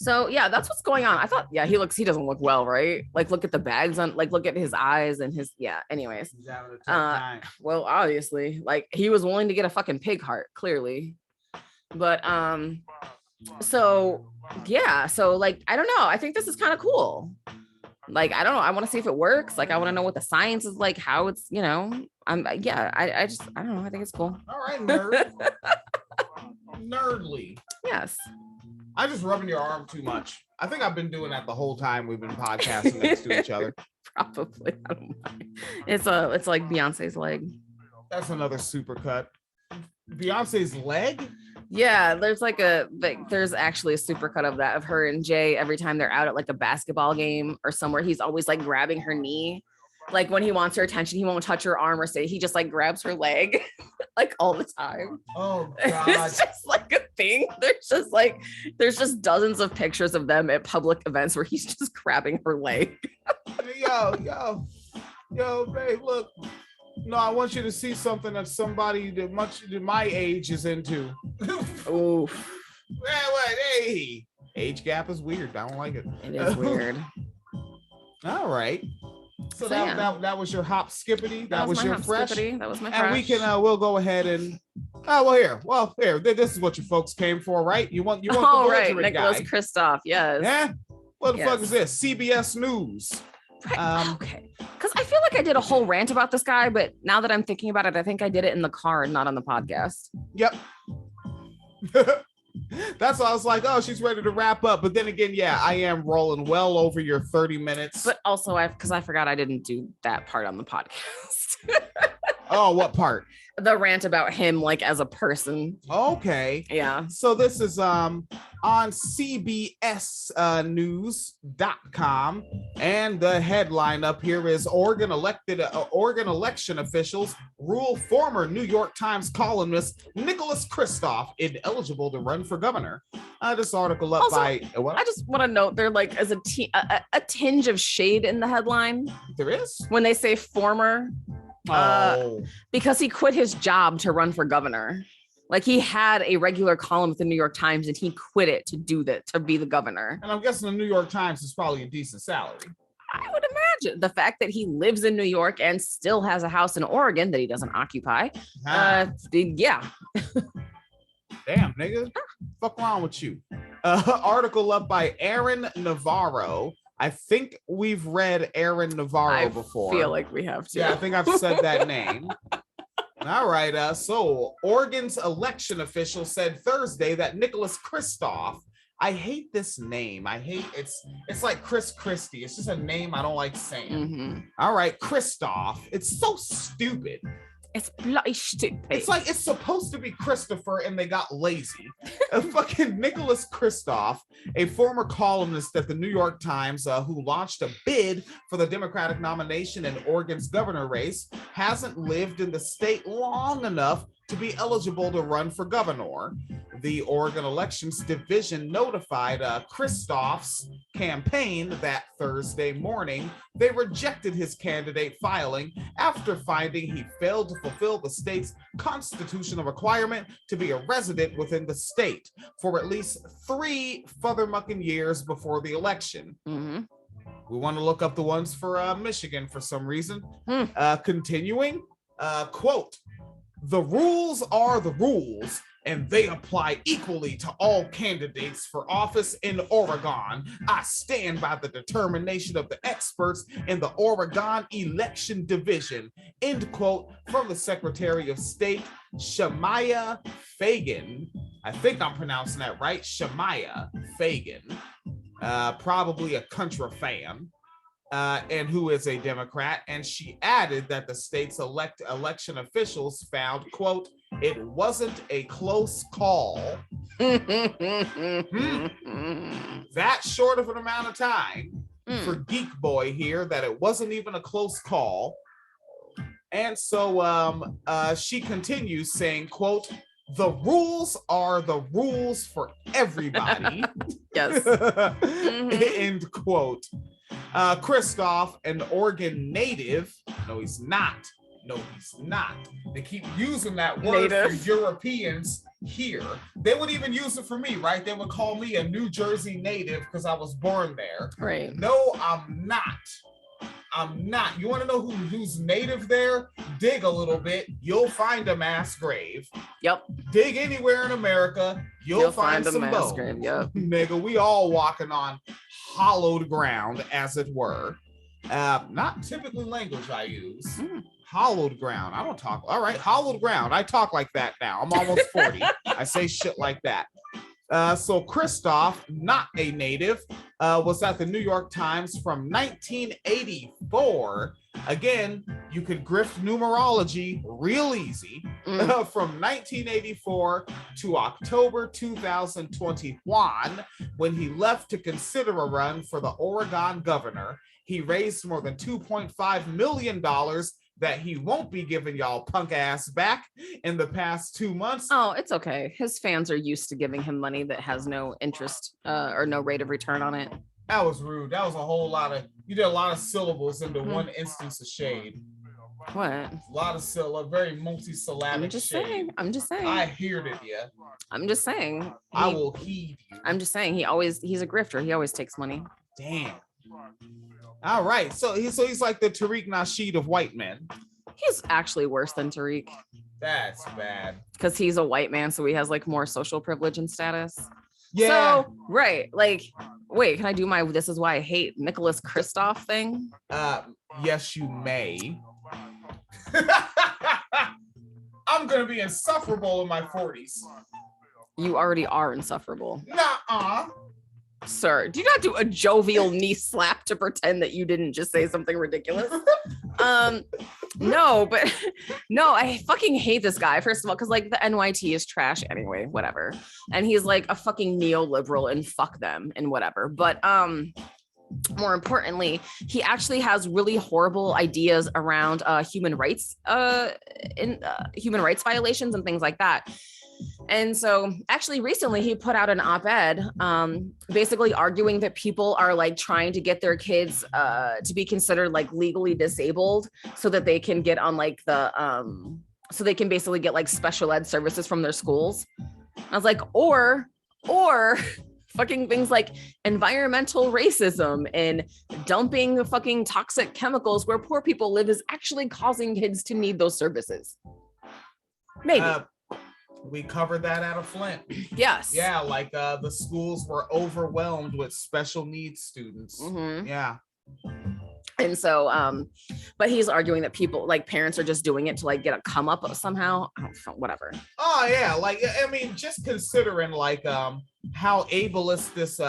So yeah, that's what's going on. I thought, yeah, he doesn't look well, right? Like, look at the bags on, like, look at his eyes and his, yeah, anyways. He's having a tough time. Well, obviously, like, he was willing to get a fucking pig heart, clearly. But, so yeah, so like, I don't know. I think this is kind of cool. Like, I don't know. I want to see if it works. Like, I want to know what the science is like, how it's, I don't know. I think it's cool. All right, nerd. Nerdly. Yes. I'm just rubbing your arm too much. I think I've been doing that the whole time we've been podcasting next to each other. Probably. I don't mind. It's like Beyonce's leg. That's another super cut. Beyonce's leg? Yeah, there's there's actually a super cut of that of her and Jay every time they're out at like a basketball game or somewhere. He's always like grabbing her knee. Like when he wants her attention, he won't touch her arm or say, he just like grabs her leg like all the time. Oh God. It's just like a thing. There's just dozens of pictures of them at public events where he's just grabbing her leg. Yo, babe, look. No, I want you to see something that somebody that my age is into. Oh. Hey, age gap is weird. I don't like it. It is weird. All right. So yeah. that was your hop skippity. That was your fresh. Skippity. That was my fresh. And we can we'll go ahead and here. This is what you folks came for, right? You want the belligerent Nicholas guy. Kristoff. Yes. Yeah. What the fuck is this? CBS News. Right. Okay. Because I feel like I did a whole rant about this guy, but now that I'm thinking about it, I think I did it in the car and not on the podcast. Yep. That's why I was like, oh, she's ready to wrap up. But then again, yeah, I am rolling well over your 30 minutes. But also, because I forgot I didn't do that part on the podcast. Oh, what part? The rant about him, like, as a person. Okay. Yeah. So this is on CBSnews.com, and the headline up here is Oregon election officials rule former New York Times columnist Nicholas Kristoff ineligible to run for governor. This article up also, by what? I just want to note there like is a tinge of shade in the headline. There is when they say former. Because he quit his job to run for governor. Like he had a regular column with the New York Times and he quit it to do that, to be the governor. And I'm guessing the New York Times is probably a decent salary. I would imagine the fact that he lives in New York and still has a house in Oregon that he doesn't occupy. Yeah. Damn, nigga. Fuck wrong with you. Article up by Aaron Navarro. I think we've read Aaron Navarro before. I feel like we have to. Yeah, I think I've said that name. All right. So Oregon's election official said Thursday that Nicholas Kristoff. I hate this name. It's like Chris Christie. It's just a name I don't like saying. Mm-hmm. All right, Kristoff. It's so stupid. It's bloody stupid. It's like it's supposed to be Christopher and they got lazy. Fucking Nicholas Kristoff, a former columnist at the New York Times who launched a bid for the Democratic nomination in Oregon's governor race, hasn't lived in the state long enough to be eligible to run for governor. The Oregon Elections Division notified Kristoff's campaign that Thursday morning. They rejected his candidate filing after finding he failed to fulfill the state's constitutional requirement to be a resident within the state for at least 3 furthermucking years before the election. Mm-hmm. We want to look up the ones for Michigan for some reason. Continuing, quote, "The rules are the rules, and they apply equally to all candidates for office in Oregon. I stand by the determination of the experts in the Oregon Election Division," end quote, from the Secretary of State, Shemaiah Fagan. I think I'm pronouncing that right, Shemaiah Fagan. Probably a Contra fan. and who is a Democrat. And she added that the state's election officials found, quote, it wasn't a close call. That short of an amount of time for Geek Boy here, that it wasn't even a close call. And so she continues saying, quote, the rules are the rules for everybody. Yes. End quote. Christoph, an Oregon native. No, he's not. They keep using that word for Europeans here. They would even use it for me, right? They would call me a New Jersey native because I was born there. Right. No, I'm not. You want to know who's native there? Dig a little bit. You'll find a mass grave. Yep. Dig anywhere in America. You'll find some bones. Grave. Yep. Nigga, we all walking on hollowed ground, as it were. Not typically language I use. Hollowed ground. I don't talk. All right, hollowed ground. I talk like that now. I'm almost 40. I say shit like that. So Christoph, not a native, was at the New York Times from 1984. Again, you could grift numerology real easy. From 1984 to October 2021, when he left to consider a run for the Oregon governor. He raised more than $2.5 million that he won't be giving y'all punk ass back in the past 2 months. Oh, it's okay. His fans are used to giving him money that has no interest or no rate of return on it. That was rude. That was a whole lot of, you did a lot of syllables into one instance of shade. What? A lot of syllables, very multi-syllabic. I'm just saying. I heard it, yeah. I'm just saying. I will heed you. I'm just saying. He's a grifter. He always takes money. Damn. All right. So he's like the Tariq Nasheed of white men. He's actually worse than Tariq. That's bad. Because he's a white man, so he has like more social privilege and status. Yeah. So, right. Like, wait, can I do my this is why I hate Nicholas Kristoff thing? Yes, you may. I'm gonna be insufferable in my 40s. You already are insufferable. Nuh-uh. Sir, do you not do a jovial knee slap to pretend that you didn't just say something ridiculous? No, I fucking hate this guy, first of all, because like the NYT is trash anyway, whatever. And he's like a fucking neoliberal and fuck them and whatever. But more importantly, he actually has really horrible ideas around human rights human rights violations and things like that. And so actually recently he put out an op-ed basically arguing that people are like trying to get their kids to be considered like legally disabled so that they can get on like the so they can basically get like special ed services from their schools. I was like, or fucking things like environmental racism and dumping fucking toxic chemicals where poor people live is actually causing kids to need those services. Maybe. We covered that out of Flint. Yes. Yeah, like the schools were overwhelmed with special needs students. Mm-hmm. Yeah. And so, but he's arguing that people, like parents are just doing it to like get a come up somehow. Whatever. Oh yeah, like I mean, just considering like how ableist this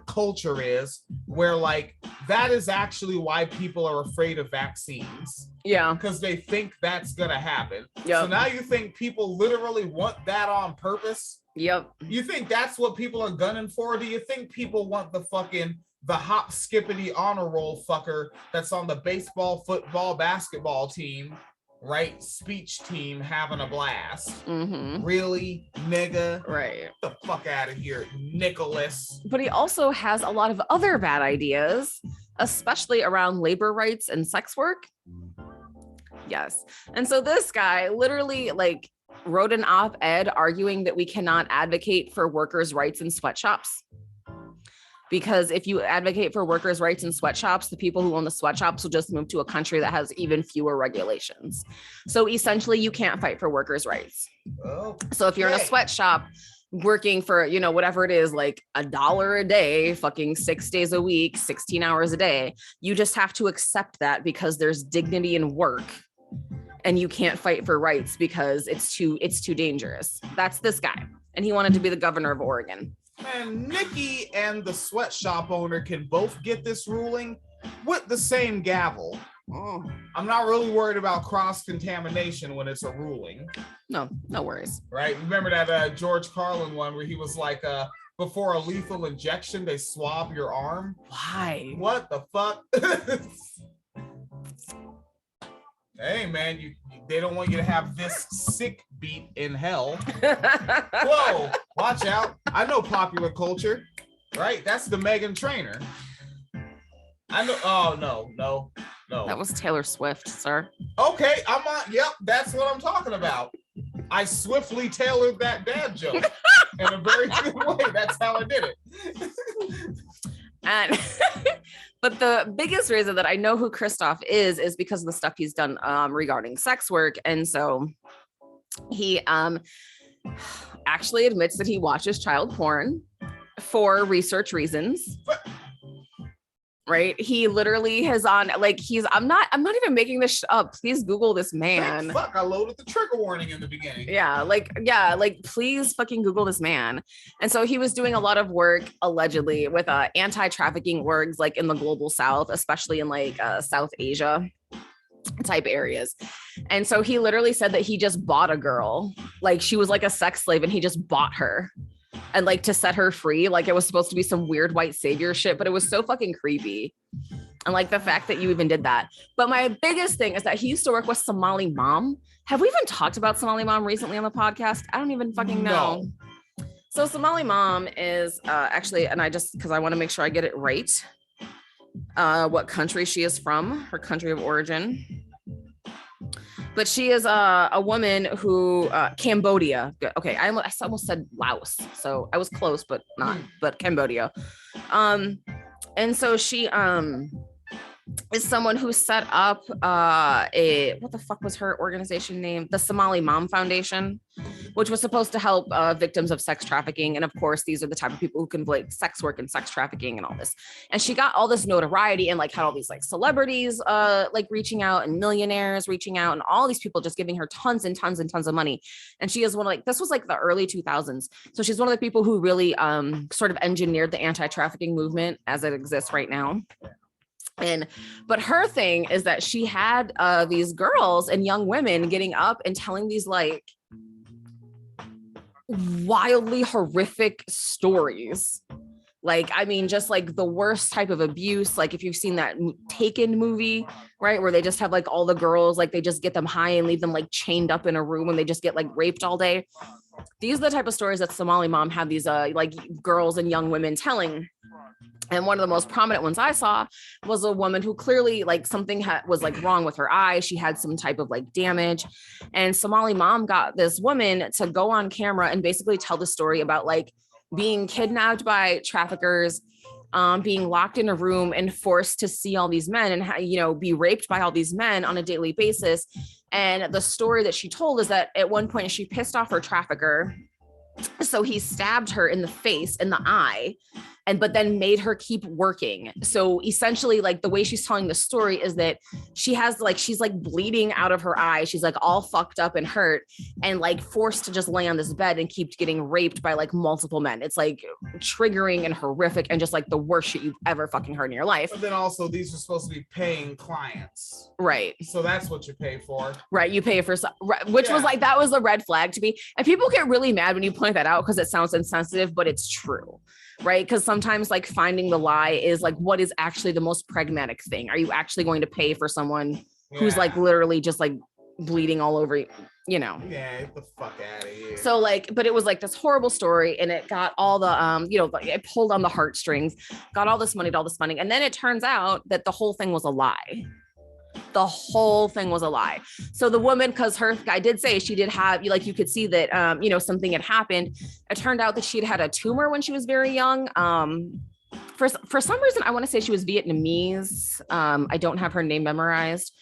culture is, where like that is actually why people are afraid of vaccines. Yeah. Because they think that's gonna happen. Yep. So now you think people literally want that on purpose? Yep. You think that's what people are gunning for? Do you think people want the hop skippity honor roll fucker that's on the baseball, football, basketball team, right? Speech team having a blast? Mm-hmm. Really, nigga? Right. Get the fuck out of here, Nicholas. But he also has a lot of other bad ideas, especially around labor rights and sex work. Yes. And so this guy literally like wrote an op-ed arguing that we cannot advocate for workers' rights in sweatshops. Because if you advocate for workers' rights in sweatshops, the people who own the sweatshops will just move to a country that has even fewer regulations. So essentially, you can't fight for workers' rights. Okay. So if you're in a sweatshop working for, you know, whatever it is, like $1 a day, fucking 6 days a week, 16 hours a day, you just have to accept that because there's dignity in work. And you can't fight for rights because it's too dangerous. That's this guy. And he wanted to be the governor of Oregon. Man, Nikki and the sweatshop owner can both get this ruling. with the same gavel. Oh. I'm not really worried about cross-contamination when it's a ruling. No worries. Right? Remember that George Carlin one where he was like, before a lethal injection, they swab your arm? Why? What the fuck? Hey, man, they don't want you to have this sick beat in hell. Whoa, watch out. I know popular culture, right? That's the Meghan Trainor. I know. Oh, no. That was Taylor Swift, sir. Okay, I'm on. Yep, that's what I'm talking about. I swiftly tailored that dad joke in a very good way. That's how I did it. And but the biggest reason that I know who Christoph is because of the stuff he's done regarding sex work. And so he actually admits that he watches child porn for research reasons. Right? He literally has on like I'm not even making this up. Please Google this man. Fuck, I loaded the trigger warning in the beginning. Yeah, please fucking Google this man. And so he was doing a lot of work allegedly with anti-trafficking orgs like in the global south, especially in like South Asia type areas. And so he literally said that he just bought a girl, like she was like a sex slave and he just bought her. And like to set her free, like it was supposed to be some weird white savior shit, but it was so fucking creepy. And like the fact that you even did that. But my biggest thing is that he used to work with Somali Mom. Have we even talked about Somali Mom recently on the podcast? I don't even fucking know. No. So Somali Mom is actually, and because I want to make sure I get it right, what country she is from, her country of origin. But she is a woman who Cambodia. Okay, I almost said Laos, so I was close, but not. But Cambodia, and so she is someone who set up what the fuck was her organization name? The Somali Mom Foundation, which was supposed to help victims of sex trafficking. And of course, these are the type of people who can like sex work and sex trafficking and all this. And she got all this notoriety and like had all these like celebrities like reaching out and millionaires reaching out and all these people just giving her tons and tons and tons of money. And she is one of like, this was like the early 2000s. So she's one of the people who really sort of engineered the anti-trafficking movement as it exists right now. But her thing is that she had these girls and young women getting up and telling these like wildly horrific stories. Like, I mean, just like the worst type of abuse. Like if you've seen that Taken movie, right, where they just have like all the girls, like they just get them high and leave them like chained up in a room and they just get like raped all day. These are the type of stories that Somali Mom had these like girls and young women telling. And one of the most prominent ones I saw was a woman who clearly like something was like wrong with her eye. She had some type of like damage. And Somali Mom got this woman to go on camera and basically tell the story about like being kidnapped by traffickers, being locked in a room and forced to see all these men and, you know, be raped by all these men on a daily basis. And the story that she told is that at one point she pissed off her trafficker. So he stabbed her in the face, in the eye, but then made her keep working. So essentially, like the way she's telling the story is that she's like bleeding out of her eye. She's like all fucked up and hurt and like forced to just lay on this bed and keep getting raped by like multiple men. It's like triggering and horrific and just like the worst shit you've ever fucking heard in your life. But then also these are supposed to be paying clients. Right. So that's what you pay for. Right. You pay for, which was like, that was the red flag to me. And people get really mad when you point that out because it sounds insensitive, but it's true. Right. Because sometimes like finding the lie is like, what is actually the most pragmatic thing? Are you actually going to pay for someone who's like literally just like bleeding all over, you know? Yeah, get the fuck out of here. So like, but it was like this horrible story and it got all the, you know, it pulled on the heartstrings, got all this money, all this funding. And then it turns out that the whole thing was a lie. The whole thing was a lie. So the woman, because I did say she did have, like, you could see that, you know, something had happened. It turned out that she'd had a tumor when she was very young. For some reason, I want to say she was Vietnamese. I don't have her name memorized.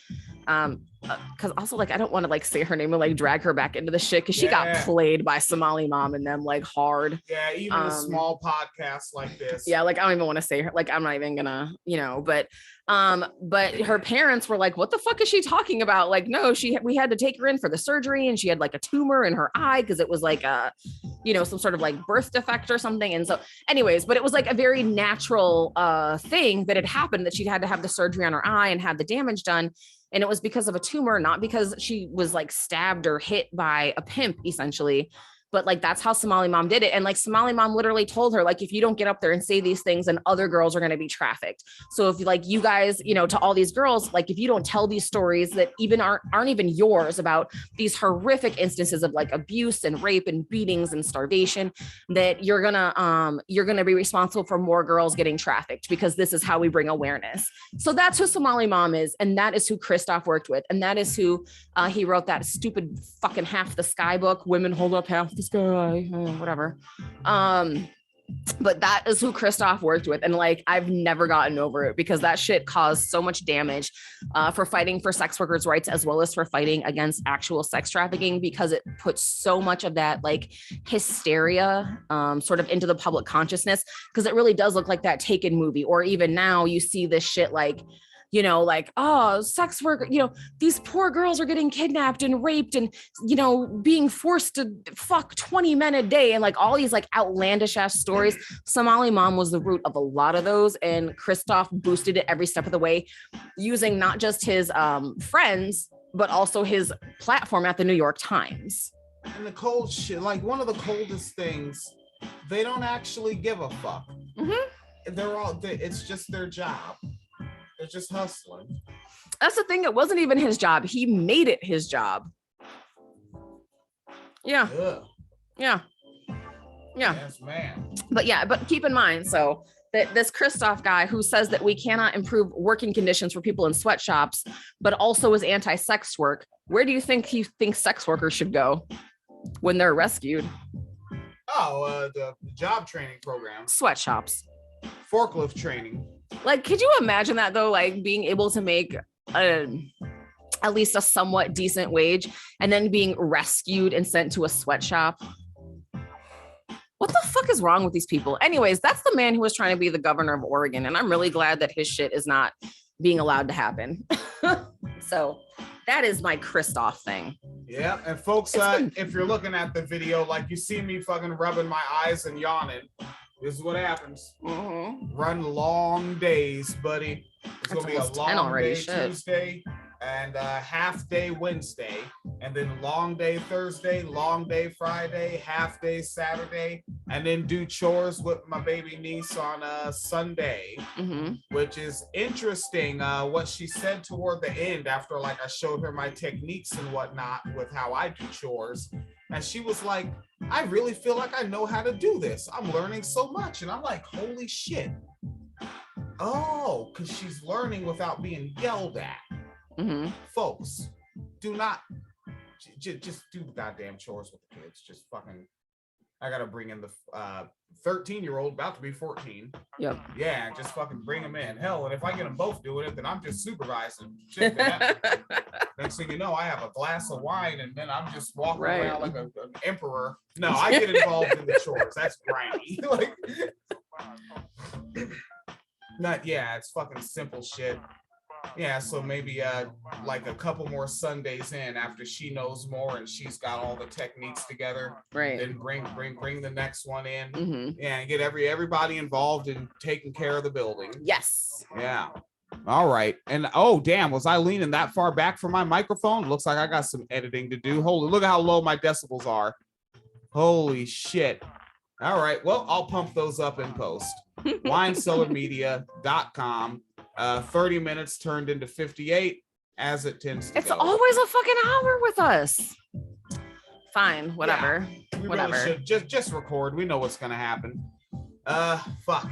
because also like I don't want to like say her name and like drag her back into the shit because she got played by Somali Mom and them like hard. Yeah, even a small podcast like this. Yeah, like I don't even want to say her, like I'm not even gonna, but her parents were like, what the fuck is she talking about? Like, no, we had to take her in for the surgery and she had like a tumor in her eye because it was like a, some sort of like birth defect or something. And so anyways, but it was like a very natural thing that had happened, that she'd had to have the surgery on her eye and had the damage done. And it was because of a tumor, not because she was like stabbed or hit by a pimp, essentially. But like, that's how Somali Mom did it. And like Somali Mom literally told her, like, if you don't get up there and say these things, then other girls are going to be trafficked. So if like you guys, to all these girls, like if you don't tell these stories that even aren't even yours about these horrific instances of like abuse and rape and beatings and starvation, that you're gonna be responsible for more girls getting trafficked, because this is how we bring awareness. So that's who Somali Mom is. And that is who Christoph worked with. And that is who he wrote that stupid fucking Half the Sky book, Women Hold Up Half the Sky, whatever. But that is who Christoph worked with. And like, I've never gotten over it, because that shit caused so much damage for fighting for sex workers' rights, as well as for fighting against actual sex trafficking, because it puts so much of that like hysteria sort of into the public consciousness. Because it really does look like that Taken movie, or even now you see this shit like, like, oh, sex work, these poor girls are getting kidnapped and raped and, being forced to fuck 20 men a day, and like all these like outlandish ass stories. Somali Mom was the root of a lot of those, and Christoph boosted it every step of the way, using not just his friends, but also his platform at the New York Times. And the cold shit, like one of the coldest things, they don't actually give a fuck. Mm-hmm. It's just their job. They're just hustling. That's the thing. It wasn't even his job. He made it his job. Yeah. Ugh. Yeah. Yes, man. But keep in mind, so that this Christoph guy who says that we cannot improve working conditions for people in sweatshops, but also is anti-sex work, where do you think he thinks sex workers should go when they're rescued? Oh, the job training program. Sweatshops. Forklift training. Like, could you imagine that though? Like being able to make at least a somewhat decent wage, and then being rescued and sent to a sweatshop. What the fuck is wrong with these people? Anyways, that's the man who was trying to be the governor of Oregon. And I'm really glad that his shit is not being allowed to happen. So that is my Christoph thing. Yeah. And folks, if you're looking at the video, like you see me fucking rubbing my eyes and yawning, this is what happens. Mm-hmm. Run long days, buddy. It's going to be a long day Tuesday and a half day Wednesday, and then long day Thursday, long day Friday, half day Saturday, and then do chores with my baby niece on a Sunday, which is interesting. What she said toward the end, after like I showed her my techniques and whatnot with how I do chores. And she was like, I really feel like I know how to do this. I'm learning so much. And I'm like, holy shit. Oh, because she's learning without being yelled at. Mm-hmm. Folks, do not, just do the goddamn chores with the kids. Just fucking, I got to bring in the 13-year-old, about to be 14. Yep. Yeah, just fucking bring them in. Hell, and if I get them both doing it, then I'm just supervising. Shit, next thing you know, I have a glass of wine, and then I'm just walking around like an emperor. No, I get involved in the chores. That's grimy. It's fucking simple shit. Yeah, so maybe like a couple more Sundays in, after she knows more and she's got all the techniques together, right? Then bring the next one in, and get everybody involved in taking care of the building. Yes. Yeah. All right. And oh damn, was I leaning that far back from my microphone? Looks like I got some editing to do. Holy, look at how low my decibels are. Holy shit. All right. Well, I'll pump those up in post. winecellarmedia.com. 30 minutes turned into 58, as it tends to It's always a fucking hour with us. Fine, whatever. Yeah, we whatever. Really should just record. We know what's gonna happen. Fuck.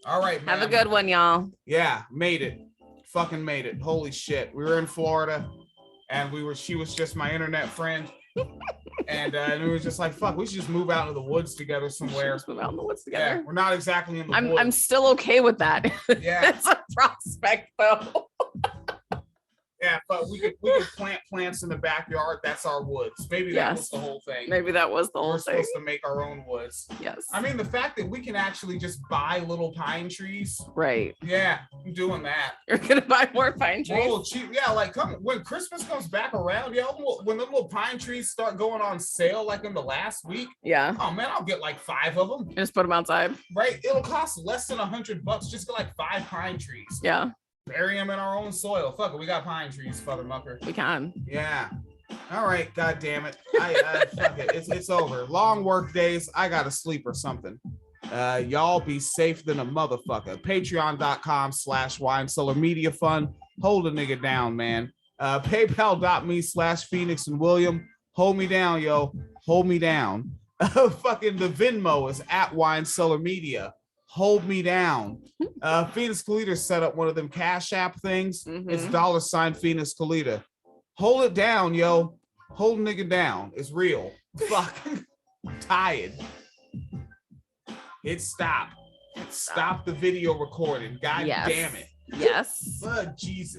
All right, man. Have a good one, y'all. Yeah, made it. Fucking made it. Holy shit. We were in Florida, and she was just my internet friend. And we were just like, fuck, we should just move out into the woods together somewhere. Just move out in the woods together. Yeah, we're not exactly in the woods. I'm still okay with that. Yeah. It's a prospect, though. Yeah, Yeah, but we could plant plants in the backyard. That's our woods. Maybe that was the whole thing. Maybe that was the whole We're thing. supposed to make our own woods. Yes. I mean, the fact that we can actually just buy little pine trees. Right. Yeah, I'm doing that. You're gonna buy more pine trees. Oh, cheap. Yeah, like when Christmas comes back around, when the little pine trees start going on sale, like in the last week. Yeah. Oh man, I'll get like 5 of them. Just put them outside. Right. It'll cost less than $100. Just get like 5 pine trees. Yeah. Bury them in our own soil. Fuck it, we got pine trees, mucker. We can. Yeah. All right, god damn it. I fuck it. It's over. Long work days. I gotta sleep or something. Y'all be safe than a motherfucker. Patreon.com/wine cellar media fund. Hold a nigga down, man. PayPal.me/Phoenix and William. Hold me down, yo. Hold me down. Fucking the Venmo is @Wine Cellar Media. Hold me down. Phoenix Calida set up one of them Cash App things. It's $ Phoenix Calida. Hold it down, yo. Hold a nigga down. It's real. Fuck. I'm tired. Hit stop. Stop the video recording. God damn it. Yes. Jesus.